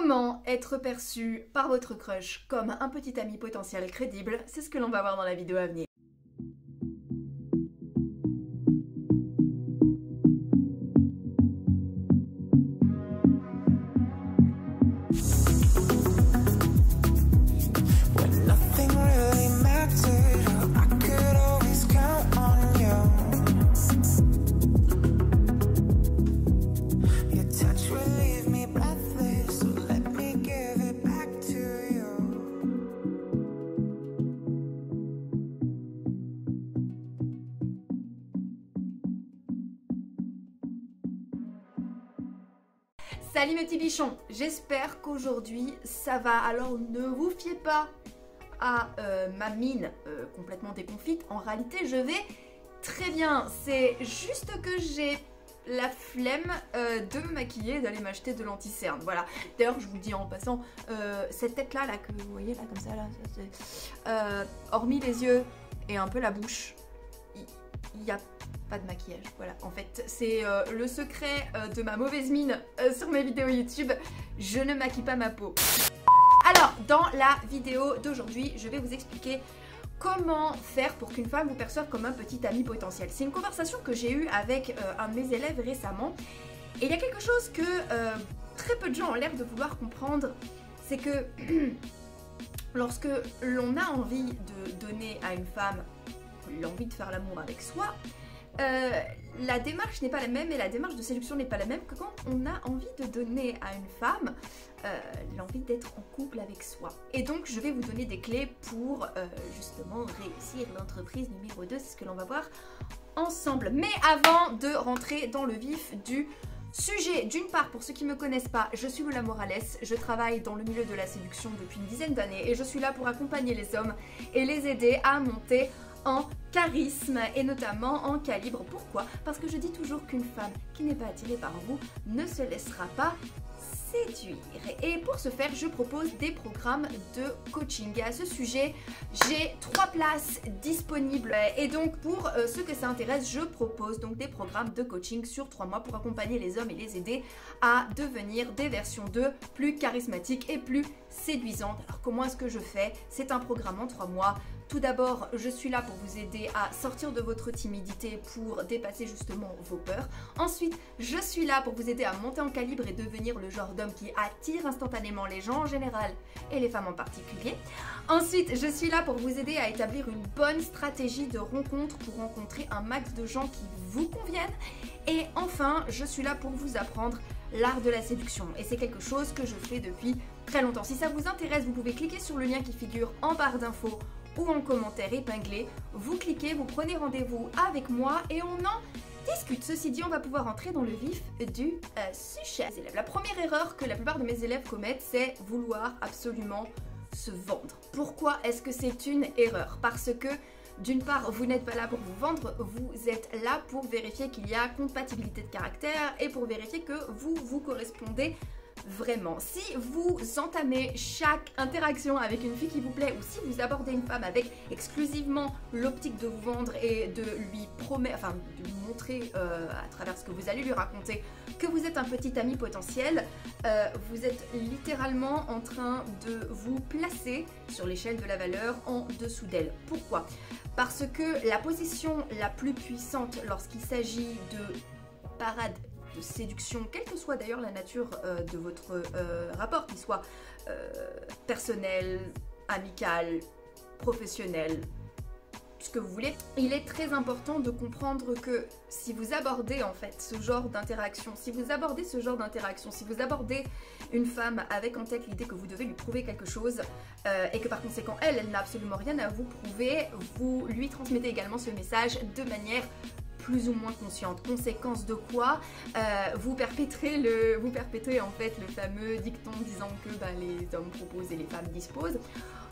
Comment être perçu par votre crush comme un petit ami potentiel crédible? C'est ce que l'on va voir dans la vidéo à venir. Salut mes petits bichons, j'espère qu'aujourd'hui ça va. Alors ne vous fiez pas à ma mine complètement déconfite, en réalité je vais très bien. C'est juste que j'ai la flemme de me maquiller, d'aller m'acheter de l'anti-cerne, voilà. D'ailleurs je vous le dis en passant, cette tête là que vous voyez là comme ça là, hormis les yeux et un peu la bouche, il y a pas de maquillage, voilà. En fait c'est le secret de ma mauvaise mine sur mes vidéos YouTube, je ne maquille pas ma peau. Alors dans la vidéo d'aujourd'hui je vais vous expliquer comment faire pour qu'une femme vous perçoive comme un petit ami potentiel. C'est une conversation que j'ai eue avec un de mes élèves récemment, et il y a quelque chose que très peu de gens ont l'air de vouloir comprendre, c'est que lorsque l'on a envie de donner à une femme l'envie de faire l'amour avec soi, la démarche n'est pas la même, et la démarche de séduction n'est pas la même que quand on a envie de donner à une femme l'envie d'être en couple avec soi. Et donc je vais vous donner des clés pour justement réussir l'entreprise numéro 2, c'est ce que l'on va voir ensemble. Mais avant de rentrer dans le vif du sujet, d'une part, pour ceux qui ne me connaissent pas, je suis Lola Morales, je travaille dans le milieu de la séduction depuis une dizaine d'années et je suis là pour accompagner les hommes et les aider à monter en charisme et notamment en calibre. Pourquoi? Parce que je dis toujours qu'une femme qui n'est pas attirée par vous ne se laissera pas séduire. Et pour ce faire, je propose des programmes de coaching. Et à ce sujet, j'ai 3 places disponibles. Et donc, pour ceux que ça intéresse, je propose donc des programmes de coaching sur 3 mois pour accompagner les hommes et les aider à devenir des versions 2 plus charismatiques et plus séduisantes. Alors, comment est-ce que je fais? C'est un programme en 3 mois. Tout d'abord, je suis là pour vous aider à sortir de votre timidité pour dépasser justement vos peurs. Ensuite, je suis là pour vous aider à monter en calibre et devenir le genre d'homme qui attire instantanément les gens en général et les femmes en particulier. Ensuite, je suis là pour vous aider à établir une bonne stratégie de rencontre pour rencontrer un max de gens qui vous conviennent. Et enfin, je suis là pour vous apprendre l'art de la séduction. Et c'est quelque chose que je fais depuis très longtemps. Si ça vous intéresse, vous pouvez cliquer sur le lien qui figure en barre d'infos ou en commentaire épinglé, vous cliquez, vous prenez rendez-vous avec moi et on en discute. Ceci dit, on va pouvoir entrer dans le vif du sujet. La première erreur que la plupart de mes élèves commettent, c'est vouloir absolument se vendre. Pourquoi est-ce que c'est une erreur? Parce que d'une part, vous n'êtes pas là pour vous vendre, vous êtes là pour vérifier qu'il y a compatibilité de caractère et pour vérifier que vous correspondez vraiment. Si vous entamez chaque interaction avec une fille qui vous plaît, ou si vous abordez une femme avec exclusivement l'optique de vous vendre et de lui promettre, enfin de lui montrer à travers ce que vous allez lui raconter que vous êtes un petit ami potentiel, vous êtes littéralement en train de vous placer sur l'échelle de la valeur en dessous d'elle. Pourquoi? Parce que la position la plus puissante lorsqu'il s'agit de parade de séduction, quelle que soit d'ailleurs la nature de votre rapport, qu'il soit personnel, amical, professionnel, ce que vous voulez, il est très important de comprendre que si vous abordez en fait ce genre d'interaction, si vous abordez une femme avec en tête l'idée que vous devez lui prouver quelque chose et que par conséquent elle n'a absolument rien à vous prouver, vous lui transmettez également ce message de manière plus ou moins consciente. Conséquence de quoi vous perpétrez en fait le fameux dicton disant que les hommes proposent et les femmes disposent.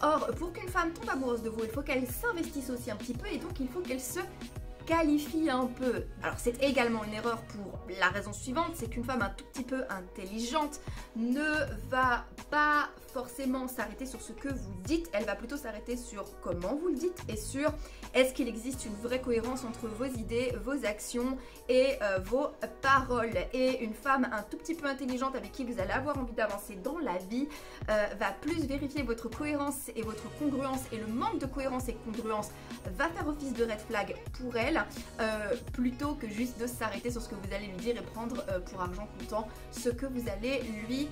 Or, pour qu'une femme tombe amoureuse de vous, il faut qu'elle s'investisse aussi un petit peu et donc il faut qu'elle se qualifie un peu. Alors c'est également une erreur pour la raison suivante, c'est qu'une femme un tout petit peu intelligente ne va pas forcément s'arrêter sur ce que vous dites, elle va plutôt s'arrêter sur comment vous le dites et sur est-ce qu'il existe une vraie cohérence entre vos idées, vos actions et vos paroles. Et une femme un tout petit peu intelligente avec qui vous allez avoir envie d'avancer dans la vie va plus vérifier votre cohérence et votre congruence, et le manque de cohérence et de congruence va faire office de red flag pour elle, plutôt que juste de s'arrêter sur ce que vous allez lui dire et prendre pour argent comptant ce que vous allez lui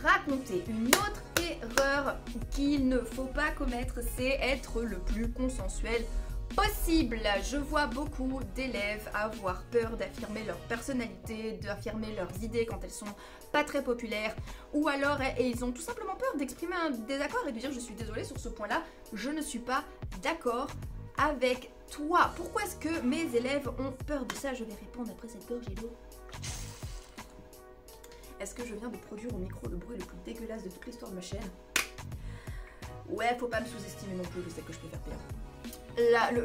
raconter. Une autre erreur qu'il ne faut pas commettre, c'est être le plus consensuel possible. Je vois beaucoup d'élèves avoir peur d'affirmer leur personnalité, d'affirmer leurs idées quand elles sont pas très populaires, ou alors et ils ont tout simplement peur d'exprimer un désaccord et de dire je suis désolée sur ce point-là, je ne suis pas d'accord avec toi. Pourquoi est-ce que mes élèves ont peur de ça? Je vais répondre après cette gorgée d'eau. Est-ce que je viens de produire au micro le bruit le plus dégueulasse de toute l'histoire de ma chaîne? Ouais, faut pas me sous-estimer non plus, je sais que je peux faire pire.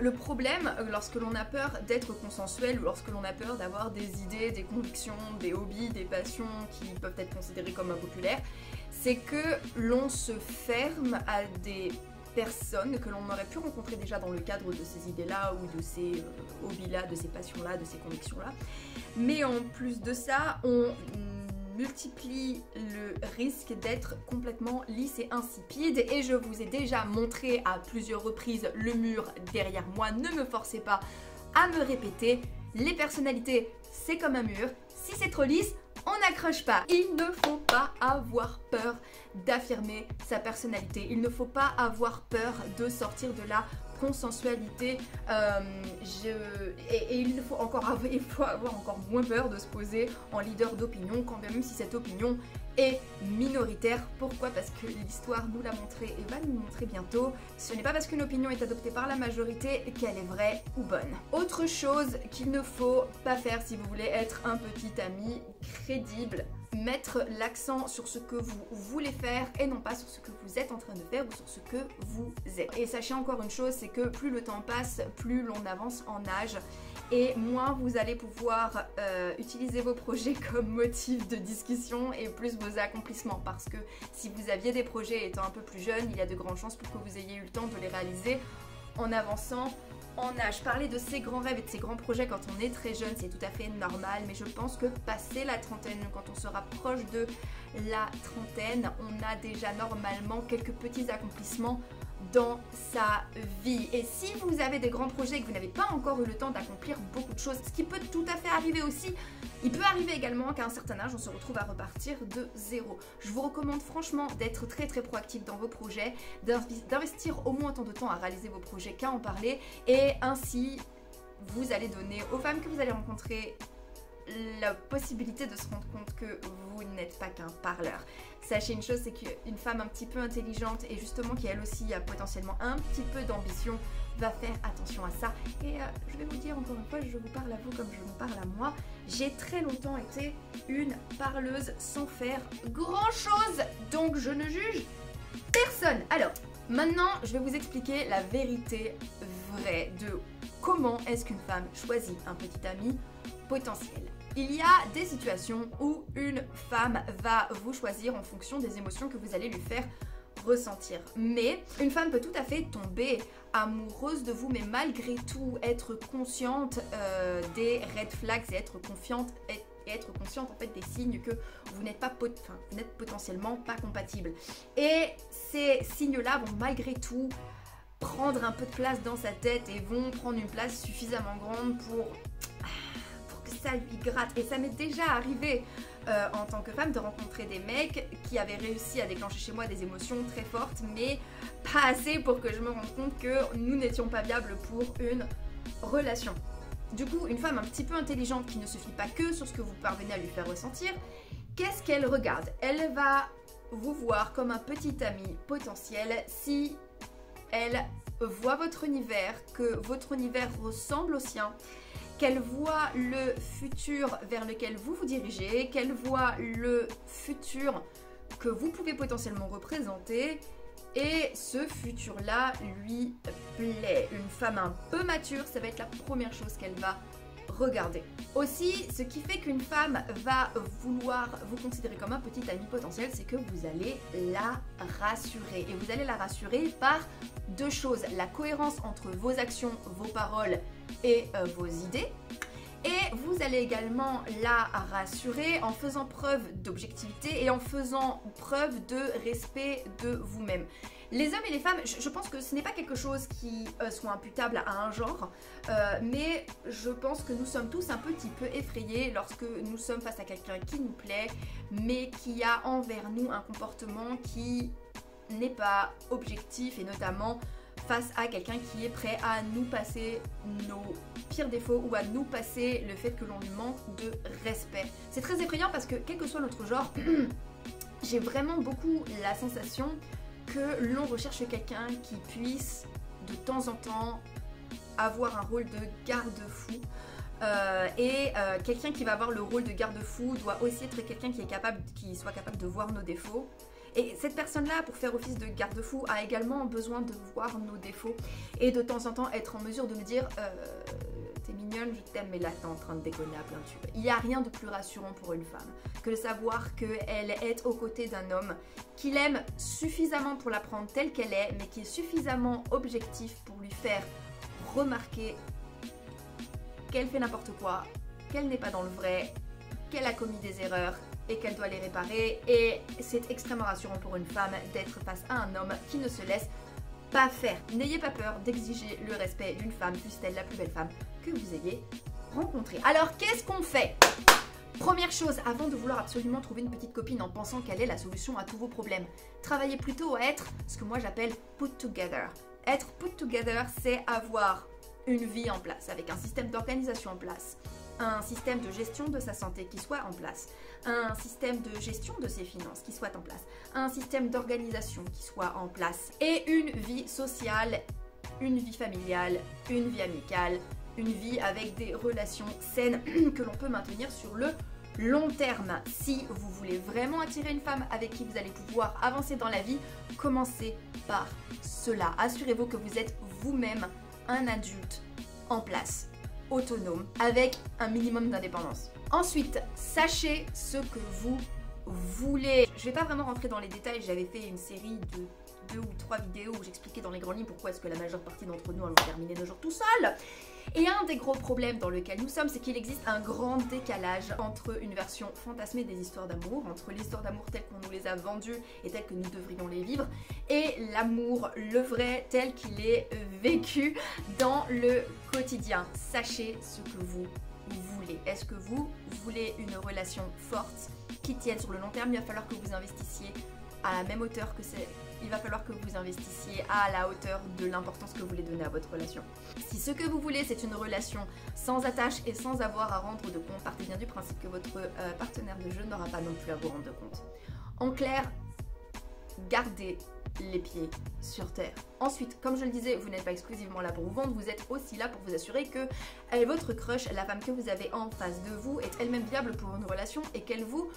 Le problème, lorsque l'on a peur d'être consensuel, ou lorsque l'on a peur d'avoir des idées, des convictions, des hobbies, des passions qui peuvent être considérées comme impopulaires, c'est que l'on se ferme à des personnes que l'on aurait pu rencontrer déjà dans le cadre de ces idées-là ou de ces hobbies-là, de ces passions-là, de ces convictions-là. Mais en plus de ça, on multiplie le risque d'être complètement lisse et insipide, et je vous ai déjà montré à plusieurs reprises le mur derrière moi, ne me forcez pas à me répéter, les personnalités c'est comme un mur, si c'est trop lisse, on n'accroche pas. Il ne faut pas avoir peur d'affirmer sa personnalité, il ne faut pas avoir peur de sortir de la consensualité, et il faut avoir encore moins peur de se poser en leader d'opinion, quand même si cette opinion est minoritaire. Pourquoi? Parce que l'histoire nous l'a montré et va nous montrer bientôt. Ce n'est pas parce qu'une opinion est adoptée par la majorité qu'elle est vraie ou bonne. Autre chose qu'il ne faut pas faire si vous voulez être un petit ami crédible, mettre l'accent sur ce que vous voulez faire et non pas sur ce que vous êtes en train de faire ou sur ce que vous êtes. Et sachez encore une chose, c'est que plus le temps passe, plus l'on avance en âge et moins vous allez pouvoir utiliser vos projets comme motif de discussion et plus vos accomplissements, parce que si vous aviez des projets étant un peu plus jeunes, il y a de grandes chances pour que vous ayez eu le temps de les réaliser en avançant en âge. Parler de ses grands rêves et de ses grands projets quand on est très jeune, c'est tout à fait normal, mais je pense que passé la trentaine, quand on se rapproche de la trentaine, on a déjà normalement quelques petits accomplissements dans sa vie. Et si vous avez des grands projets et que vous n'avez pas encore eu le temps d'accomplir beaucoup de choses, ce qui peut tout à fait arriver aussi, il peut arriver également qu'à un certain âge on se retrouve à repartir de zéro. Je vous recommande franchement d'être très proactif dans vos projets, d'investir au moins autant de temps à réaliser vos projets qu'à en parler, et ainsi vous allez donner aux femmes que vous allez rencontrer la possibilité de se rendre compte que vous n'êtes pas qu'un parleur. Sachez une chose, c'est qu'une femme un petit peu intelligente et justement qui elle aussi a potentiellement un petit peu d'ambition va faire attention à ça. Et je vais vous dire encore une fois, je vous parle à vous comme je vous parle à moi. J'ai très longtemps été une parleuse sans faire grand chose, donc je ne juge personne. Alors maintenant je vais vous expliquer la vérité vraie de comment est-ce qu'une femme choisit un petit ami potentiel. Il y a des situations où une femme va vous choisir en fonction des émotions que vous allez lui faire ressentir. Mais une femme peut tout à fait tomber amoureuse de vous, mais malgré tout être consciente des red flags et être confiante et être consciente en fait des signes que vous n'êtes pas vous n'êtes potentiellement pas compatible. Et ces signes-là vont malgré tout prendre un peu de place dans sa tête et vont prendre une place suffisamment grande pour que ça lui gratte. Et ça m'est déjà arrivé en tant que femme de rencontrer des mecs qui avaient réussi à déclencher chez moi des émotions très fortes, mais pas assez pour que je me rende compte que nous n'étions pas viables pour une relation. Du coup, une femme un petit peu intelligente qui ne se fie pas que sur ce que vous parvenez à lui faire ressentir, qu'est-ce qu'elle regarde? Elle va vous voir comme un petit ami potentiel si elle voit votre univers, que votre univers ressemble au sien, qu'elle voit le futur vers lequel vous vous dirigez, qu'elle voit le futur que vous pouvez potentiellement représenter, et ce futur-là lui plaît. Une femme un peu mature, ça va être la première chose qu'elle va regarder. Aussi, ce qui fait qu'une femme va vouloir vous considérer comme un petit ami potentiel, c'est que vous allez la rassurer. Et vous allez la rassurer par deux choses. La cohérence entre vos actions, vos paroles et vos idées. Et vous allez également la rassurer en faisant preuve d'objectivité et en faisant preuve de respect de vous-même. Les hommes et les femmes, je pense que ce n'est pas quelque chose qui soit imputable à un genre, mais je pense que nous sommes tous un petit peu effrayés lorsque nous sommes face à quelqu'un qui nous plaît, mais qui a envers nous un comportement qui n'est pas objectif, et notamment face à quelqu'un qui est prêt à nous passer nos pires défauts ou à nous passer le fait que l'on lui manque de respect. C'est très effrayant parce que quel que soit notre genre, j'ai vraiment beaucoup la sensation que l'on recherche quelqu'un qui puisse de temps en temps avoir un rôle de garde-fou. Quelqu'un qui va avoir le rôle de garde-fou doit aussi être quelqu'un qui soit capable de voir nos défauts. Et cette personne-là, pour faire office de garde-fou, a également besoin de voir nos défauts et de temps en temps être en mesure de me dire t'es mignonne, je t'aime, mais là t'es en train de déconner à plein tube. Il n'y a rien de plus rassurant pour une femme que de savoir qu'elle est aux côtés d'un homme qui l'aime suffisamment pour la prendre telle qu'elle est, mais qui est suffisamment objectif pour lui faire remarquer qu'elle fait n'importe quoi, qu'elle n'est pas dans le vrai, qu'elle a commis des erreurs et qu'elle doit les réparer. Et c'est extrêmement rassurant pour une femme d'être face à un homme qui ne se laisse pas faire. N'ayez pas peur d'exiger le respect d'une femme, fût-elle la plus belle femme que vous ayez rencontrée. Alors qu'est-ce qu'on fait ? Première chose, avant de vouloir absolument trouver une petite copine en pensant qu'elle est la solution à tous vos problèmes, travaillez plutôt à être ce que moi j'appelle put together. Être put together, c'est avoir une vie en place, avec un système d'organisation en place, un système de gestion de sa santé qui soit en place, un système de gestion de ses finances qui soit en place, un système d'organisation qui soit en place, et une vie sociale, une vie familiale, une vie amicale, une vie avec des relations saines que l'on peut maintenir sur le long terme. Si vous voulez vraiment attirer une femme avec qui vous allez pouvoir avancer dans la vie, commencez par cela. Assurez-vous que vous êtes vous-même un adulte en place, autonome, avec un minimum d'indépendance. Ensuite, sachez ce que vous voulez. Je vais pas vraiment rentrer dans les détails, j'avais fait une série de 2 ou 3 vidéos où j'expliquais dans les grandes lignes pourquoi est-ce que la majeure partie d'entre nous allons terminer nos jours tout seuls. Et un des gros problèmes dans lequel nous sommes, c'est qu'il existe un grand décalage entre une version fantasmée des histoires d'amour, entre l'histoire d'amour telle qu'on nous les a vendues et telle que nous devrions les vivre, et l'amour, le vrai, tel qu'il est vécu dans le quotidien. Sachez ce que vous voulez. Est-ce que vous voulez une relation forte qui tienne sur le long terme? Il va falloir que vous investissiez à la même hauteur que c'est. Il va falloir que vous investissiez à la hauteur de l'importance que vous voulez donner à votre relation. Si ce que vous voulez, c'est une relation sans attache et sans avoir à rendre de compte, partez bien du principe que votre partenaire de jeu n'aura pas non plus à vous rendre de compte. En clair, gardez les pieds sur terre. Ensuite, comme je le disais, vous n'êtes pas exclusivement là pour vous vendre, vous êtes aussi là pour vous assurer que votre crush, la femme que vous avez en face de vous, est elle-même viable pour une relation et qu'elle vous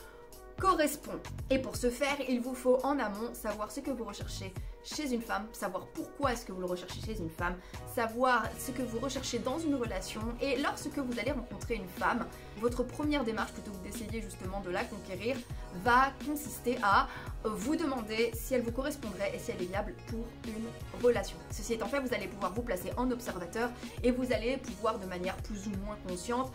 correspond. Et pour ce faire, il vous faut en amont savoir ce que vous recherchez chez une femme, savoir pourquoi est-ce que vous le recherchez chez une femme, savoir ce que vous recherchez dans une relation. Et lorsque vous allez rencontrer une femme, votre première démarche, plutôt que d'essayer justement de la conquérir, va consister à vous demander si elle vous correspondrait et si elle est viable pour une relation. Ceci étant fait, vous allez pouvoir vous placer en observateur et vous allez pouvoir de manière plus ou moins consciente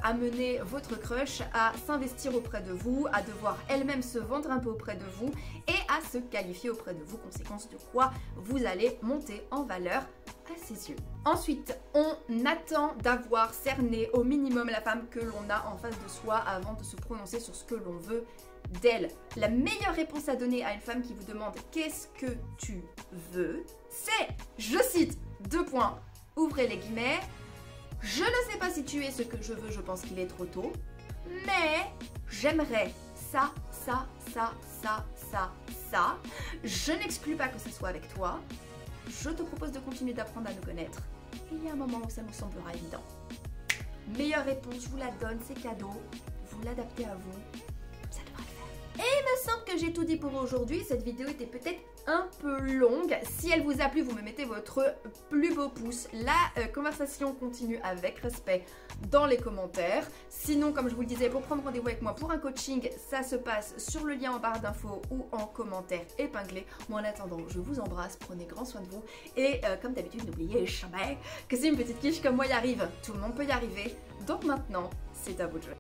amener votre crush à s'investir auprès de vous, à devoir elle-même se vendre un peu auprès de vous et à se qualifier auprès de vous, conséquence de quoi vous allez monter en valeur à ses yeux. Ensuite, on attend d'avoir cerné au minimum la femme que l'on a en face de soi avant de se prononcer sur ce que l'on veut d'elle. La meilleure réponse à donner à une femme qui vous demande qu'est-ce que tu veux, c'est, je cite, 2 points, ouvrez les guillemets, je ne sais pas si tu es ce que je veux, je pense qu'il est trop tôt, mais j'aimerais ça, ça, ça, ça, ça, ça. Je n'exclus pas que ce soit avec toi. Je te propose de continuer d'apprendre à nous connaître. Et il y a un moment où ça nous semblera évident. Meilleure réponse, je vous la donne, c'est cadeau. Vous l'adaptez à vous. Ça devrait le faire. Et il me simple que j'ai tout dit pour aujourd'hui. Cette vidéo était peut-être un peu longue. Si elle vous a plu, vous me mettez votre plus beau pouce. La conversation continue avec respect dans les commentaires. Sinon, comme je vous le disais, pour prendre rendez-vous avec moi pour un coaching, ça se passe sur le lien en barre d'infos ou en commentaire épinglé. Moi, en attendant, je vous embrasse, prenez grand soin de vous. Et comme d'habitude, n'oubliez jamais que si une petite quiche comme moi y arrive, tout le monde peut y arriver. Donc maintenant, c'est à vous de jouer.